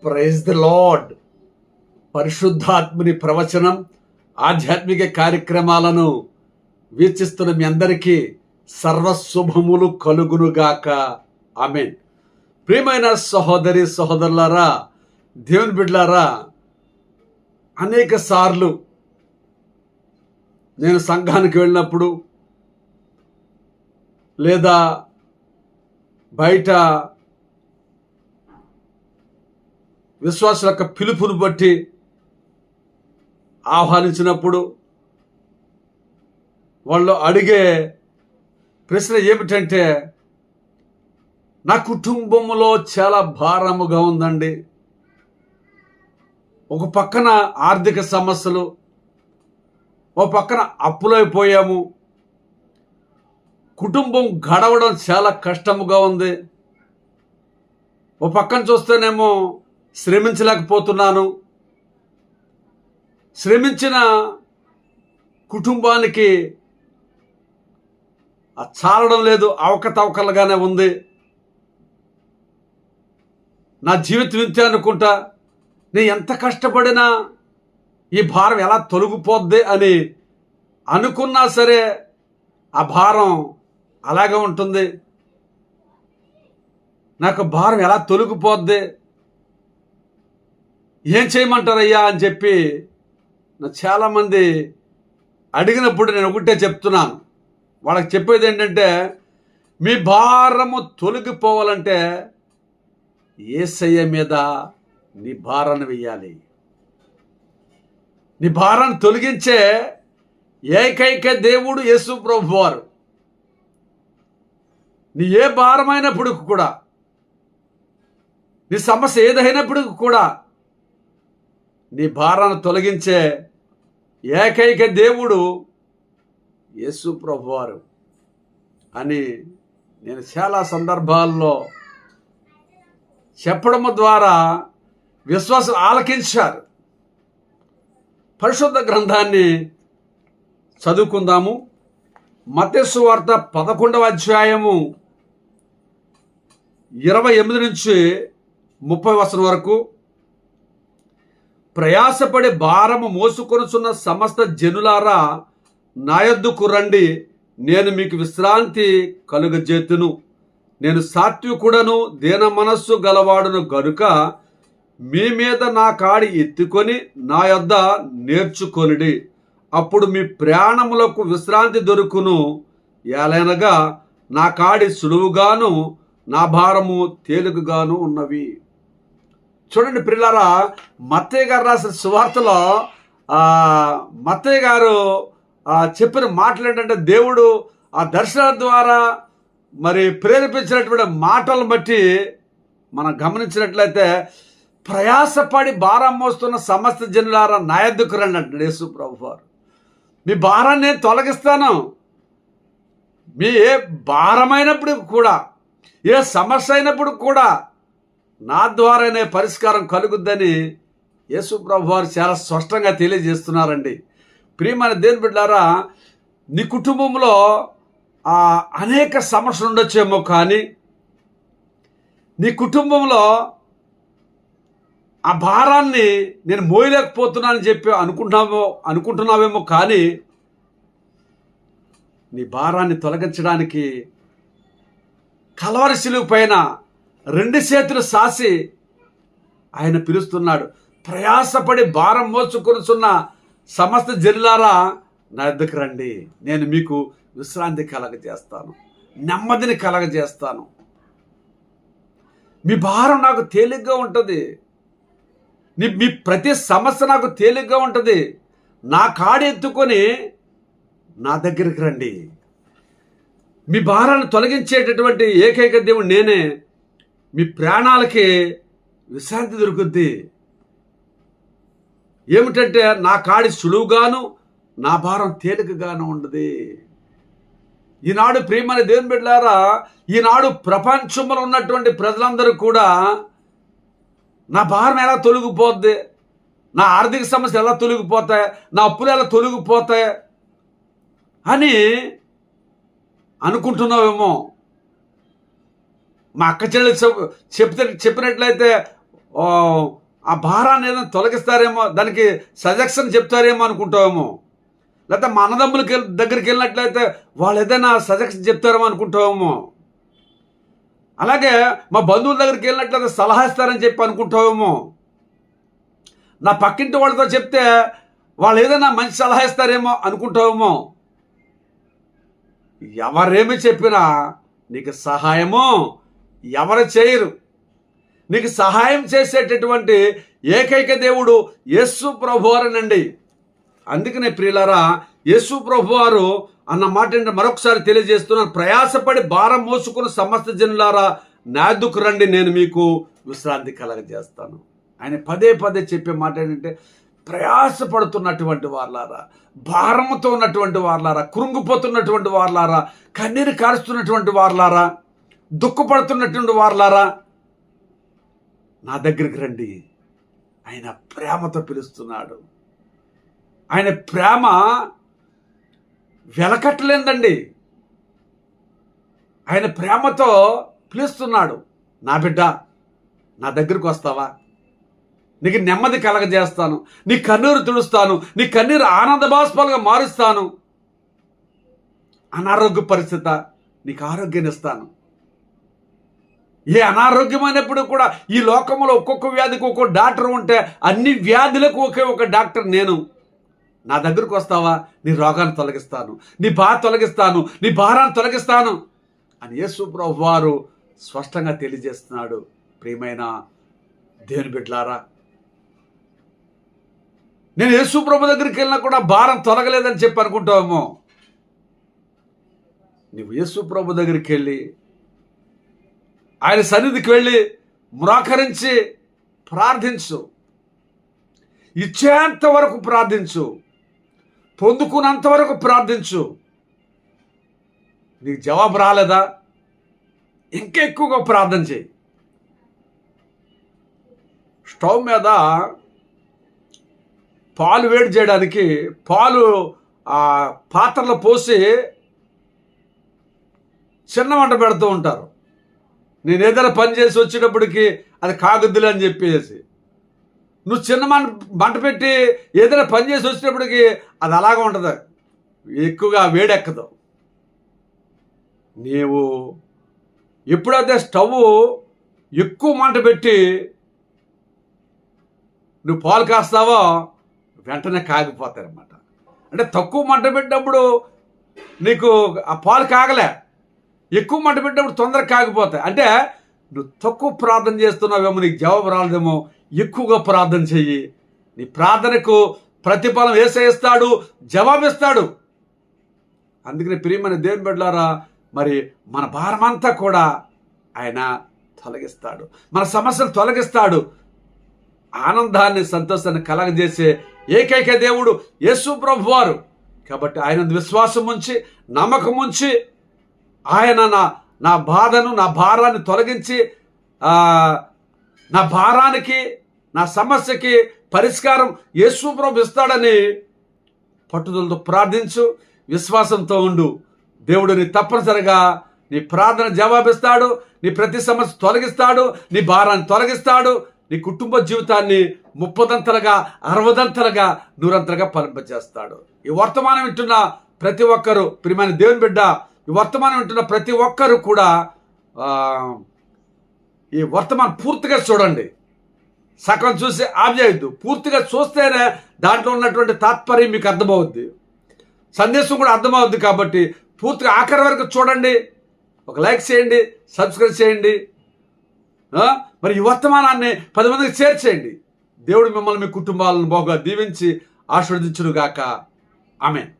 Praise the lord. పరిశుద్ధాత్ముని ప్రవచనం, ఆధ్యాత్మిక కార్యక్రమాలను వీక్షిస్తున్న మీ అందరికీ సర్వశుభములు కలుగునుగాక. ఆమేన్. ప్రియమైన సహోదరి సహోదరులారా, దేవుని బిడ్డలారా, అనేక సార్లు నేను సంఘానికి వెళ్ళినప్పుడు లేదా బయట విశ్వాసుల యొక్క పిలుపును బట్టి ఆహ్వానించినప్పుడు వాళ్ళు అడిగే ప్రశ్న ఏమిటంటే, నా కుటుంబంలో చాలా భారముగా ఉందండి. ఒక పక్కన ఆర్థిక సమస్యలు, ఒక పక్కన అప్పులైపోయాము, కుటుంబం గడవడం చాలా కష్టముగా ఉంది. ఒక పక్కన చూస్తేనేమో శ్రమించలేకపోతున్నాను, శ్రమించిన కుటుంబానికి చాలడం లేదు, అవకతవకలుగానే ఉంది. నా జీవితం ఇంతే అనుకుంటా, నేను ఎంత కష్టపడినా ఈ భారం ఎలా తొలగిపోద్ది అని అనుకున్నా సరే ఆ భారం అలాగే ఉంటుంది. నాకు భారం ఎలా తొలగిపోద్ది, ఏం చేయమంటారయ్యా అని చెప్పి చాలామంది అడిగినప్పుడు నేను ఒకటే చెప్తున్నాను. వాళ్ళకి చెప్పేది ఏంటంటే, మీ భారము తొలగిపోవాలంటే యేసయ్య మీద నీ భారాన్ని వెయ్యాలి. నీ భారాన్ని తొలగించే ఏకైక దేవుడు యేసు ప్రభువారు. నీ ఏ భారమైనప్పటికి కూడా, నీ సమస్య ఏదైనప్పటికి కూడా నీ భారాన్ని తొలగించే ఏకైక దేవుడు యేసు ప్రభువారు అని నేను చాలా సందర్భాల్లో చెప్పడం ద్వారా విశ్వాసులు ఆలకించారు. పరిశుద్ధ గ్రంథాన్ని చదువుకుందాము. మత్తయి సువార్త 11వ అధ్యాయము 28 నుంచి 30 వచనం వరకు. ప్రయాసపడి భారము మోసుకొనుచున్న సమస్త జనులారా, నా యొద్దకు రండి, నేను మీకు విశ్రాంతి కలుగజేతును. నేను సాత్వికుడను దీన మనస్సు గలవాడును గనుక మీ మీద నా కాడి ఎత్తుకొని నా యొద్ద నేర్చుకొనిడి, అప్పుడు మీ ప్రాణములకు విశ్రాంతి దొరుకును. ఏలైనగా నా కాడి సులువుగాను నా భారము తేలికగాను ఉన్నవి. చూడండి ప్రియులారా, మత్తయి గారు రాసిన సువార్తలో మత్తయి గారు చెప్పిన మాటలు ఏంటంటే, దేవుడు ఆ దర్శనాల ద్వారా మరి ప్రేరేపించినటువంటి మాటలను బట్టి మనం గమనించినట్లయితే, ప్రయాసపడి భారం మోస్తున్న సమస్త జనులారా నా యొద్దకు రండి అంటాడు యేసు ప్రభువారు. మీ భారాన్ని నేను తొలగిస్తాను. మీ ఏ భారమైనప్పుడు కూడా, ఏ సమస్య అయినప్పుడు కూడా నా ద్వారానే పరిష్కారం కలుగుద్దని యేసు ప్రభువారు చాలా స్పష్టంగా తెలియజేస్తున్నారండి. ప్రియమైన దేవుని బిడ్డలారా, నీ కుటుంబంలో అనేక సమస్యలు ఉండొచ్చేమో, కానీ నీ కుటుంబంలో ఆ భారాన్ని నేను మోయలేకపోతున్నానని చెప్పి అనుకుంటున్నావేమో, కానీ నీ భారాన్ని తొలగించడానికి కల్వరి శిలువ పైన 2 చేతులు సాసి ఆయన పిలుస్తున్నాడు. ప్రయాసపడి భారం మోసుకొనుచున్న సమస్త జనులారా నా యొద్దకు రండి, నేను మీకు విశ్రాంతి కలగజేస్తాను, నెమ్మదిని కలగజేస్తాను. మీ భారం నాకు తేలిగ్గా ఉంటుంది, మీ ప్రతి సమస్య నాకు తేలిగ్గా ఉంటుంది. నా కాడి ఎత్తుకొని నా దగ్గరికి రండి. మీ భారాన్ని తొలగించేటటువంటి ఏకైక దేవుడు నేనే. మీ ప్రాణాలకి విశ్రాంతి దొరుకుద్ది. ఏమిటంటే, నా కాడి సులువుగాను నా భారం తేలికగాను ఉండదు. ఈనాడు ప్రియమైన దేవుని బిడ్డలారా, ఈనాడు ప్రపంచంలో ఉన్నటువంటి ప్రజలందరూ కూడా నా భారం ఎలా తొలగిపోద్ది, నా ఆర్థిక సమస్యలు ఎలా తొలగిపోతాయి, నా అప్పులు ఎలా తొలగిపోతాయి అని అనుకుంటున్నావేమో. మా అక్క చెల్లెలు చెప్పినట్లయితే ఆ భారాన్ని ఏదైనా తొలగిస్తారేమో, దానికి సజెషన్ చెప్తారేమో అనుకుంటావేమో. లేకపోతే మా అన్నదమ్ములకి దగ్గరికి వెళ్ళినట్లయితే వాళ్ళు ఏదైనా సజెషన్ చెప్తారేమో అనుకుంటావేమో. అలాగే మా బంధువుల దగ్గరికి వెళ్ళినట్లయితే సలహా ఇస్తారని చెప్పి అనుకుంటావేమో. నా పక్కింటి వాళ్ళతో చెప్తే వాళ్ళు ఏదైనా మంచి సలహా ఇస్తారేమో అనుకుంటావేమో. ఎవరేమి చెప్పినా నీకు సహాయము ఎవరు చేయరు. నీకు సహాయం చేసేటటువంటి ఏకైక దేవుడు యేసు ప్రభువారేనండి. అందుకనే ప్రియులారా, యేసు ప్రభువారు అన్న మాట మరొకసారి తెలియజేస్తున్నాను. ప్రయాసపడి భారం మోసుకుని సమస్త జనులారా నా యొద్దకు రండి, నేను మీకు విశ్రాంతి కలగజేస్తాను. ఆయన పదే పదే చెప్పే మాట ఏంటంటే, ప్రయాసపడుతున్నటువంటి వార్లారా, భారముతో ఉన్నటువంటి వార్లారా, కృంగిపోతున్నటువంటి వార్లారా, కన్నీరు కారుస్తున్నటువంటి వార్లారా, దుఃఖపడుతున్నటువంటి వార్లారా, నా దగ్గరికి రండి. ఆయన ప్రేమతో పిలుస్తున్నాడు. ఆయన ప్రేమ వెలకట్టలేదండి. ఆయన ప్రేమతో పిలుస్తున్నాడు. నా బిడ్డ, నా దగ్గరికి వస్తావా? నీకు నెమ్మది కలగజేస్తాను, నీ కన్నీరు తుడుస్తాను, నీ కన్నీరు ఆనంద బాష్పాలుగా మారుస్తాను. అనారోగ్య పరిస్థితి, నీకు ఆరోగ్యాన్ని ఇస్తాను. ఏ అనారోగ్యమైనప్పుడు కూడా ఈ లోకంలో ఒక్కొక్క వ్యాధికి ఒక్కొక్క డాక్టర్ ఉంటే అన్ని వ్యాధులకు ఒకే ఒక డాక్టర్ నేను. నా దగ్గరకు వస్తావా? నీ రోగాన్ని తొలగిస్తాను, నీ బాధ తొలగిస్తాను, నీ భారాన్ని తొలగిస్తాను అని యేసు ప్రభువారు స్పష్టంగా తెలియజేస్తున్నాడు. ప్రియమైన దేవుని బిడ్డలారా, నేను యేసు ప్రభు దగ్గరికి వెళ్ళినా కూడా భారం తొలగలేదని చెప్పి అనుకుంటావేమో. నువ్వు యేసు ప్రభు దగ్గరికి వెళ్ళి ఆయన సన్నిధికి వెళ్ళి మ్రోకరించి ప్రార్థించు. ఇచ్చేంత వరకు ప్రార్థించు, పొందుకున్నంత వరకు ప్రార్థించు. నీకు జవాబు రాలేదా? ఇంకా ఎక్కువగా ప్రార్థన చేయి. స్టవ్ మీద పాలు వేడి చేయడానికి పాలు పాత్రలో పోసి చిన్న మంట పెడుతూ ఉంటారు. నేను ఏదైనా పని చేసి వచ్చేటప్పటికి అది కాగుద్దులే అని చెప్పేసి, నువ్వు చిన్న మంట పెట్టి ఏదైనా పని చేసి వచ్చేటప్పటికి అది అలాగ ఉంటుంది, ఎక్కువగా వేడెక్కదు. నీవు ఎప్పుడైతే స్టవ్ ఎక్కువ మంట పెట్టి నువ్వు పాలు కాస్తావో వెంటనే కాగిపోతాయన్నమాట. అంటే తక్కువ మంట పెట్టినప్పుడు నీకు ఆ పాలు కాగలే, ఎక్కువ మంట పెట్టినప్పుడు తొందరగా కాగిపోతాయి. అంటే నువ్వు తక్కువ ప్రార్థన చేస్తున్నావేమో, నీకు జవాబు రాలేదేమో. ఎక్కువగా ప్రార్థన చెయ్యి. నీ ప్రార్థనకు ప్రతిఫలం యేసయ్య జవాబిస్తాడు. అందుకని ప్రియమైన దేవుని బిడ్డలారా, మరి మన భారమంతా కూడా ఆయన తొలగిస్తాడు, మన సమస్యలు తొలగిస్తాడు. ఆనందాన్ని సంతోషాన్ని కలగజేసే ఏకైక దేవుడు యేసు ప్రభువారు. కాబట్టి ఆయన విశ్వాసం ఉంచి నమ్మకం ఉంచి ఆయన నా బాధను నా భారాన్ని తొలగించి నా భారానికి నా సమస్యకి పరిష్కారం యేసు ప్రభు ఇస్తాడని పట్టుదలతో ప్రార్థించు, విశ్వాసంతో ఉండు. దేవుడు నీ తప్పనిసరిగా నీ ప్రార్థన జవాబిస్తాడు, నీ ప్రతి సమస్య తొలగిస్తాడు, నీ భారాన్ని తొలగిస్తాడు, నీ కుటుంబ జీవితాన్ని 30ంతలుగా 60ంతలుగా 100ంతలుగా ఫలింపజేస్తాడు. ఈ వర్తమానం వింటున్న ప్రతి ఒక్కరూ, ప్రియమైన దేవుని బిడ్డ, ఈ వర్తమానం వింటున్న ప్రతి ఒక్కరూ కూడా ఈ వర్తమానం పూర్తిగా చూడండి. సగం చూసి ఆబ్జెక్ట్ పూర్తిగా చూస్తేనే దాంట్లో ఉన్నటువంటి తాత్పర్యం మీకు అర్థమవుద్ది, సందేశం కూడా అర్థమవుద్ది. కాబట్టి పూర్తిగా ఆఖరి వరకు చూడండి. ఒక లైక్ చేయండి, సబ్స్క్రైబ్ చేయండి. మరి ఈ వర్తమానాన్ని 10 మందికి షేర్ చేయండి. దేవుడు మిమ్మల్ని మీ కుటుంబాలను బాగా దీవించి ఆశీర్వదించును గాక. ఆమేన్.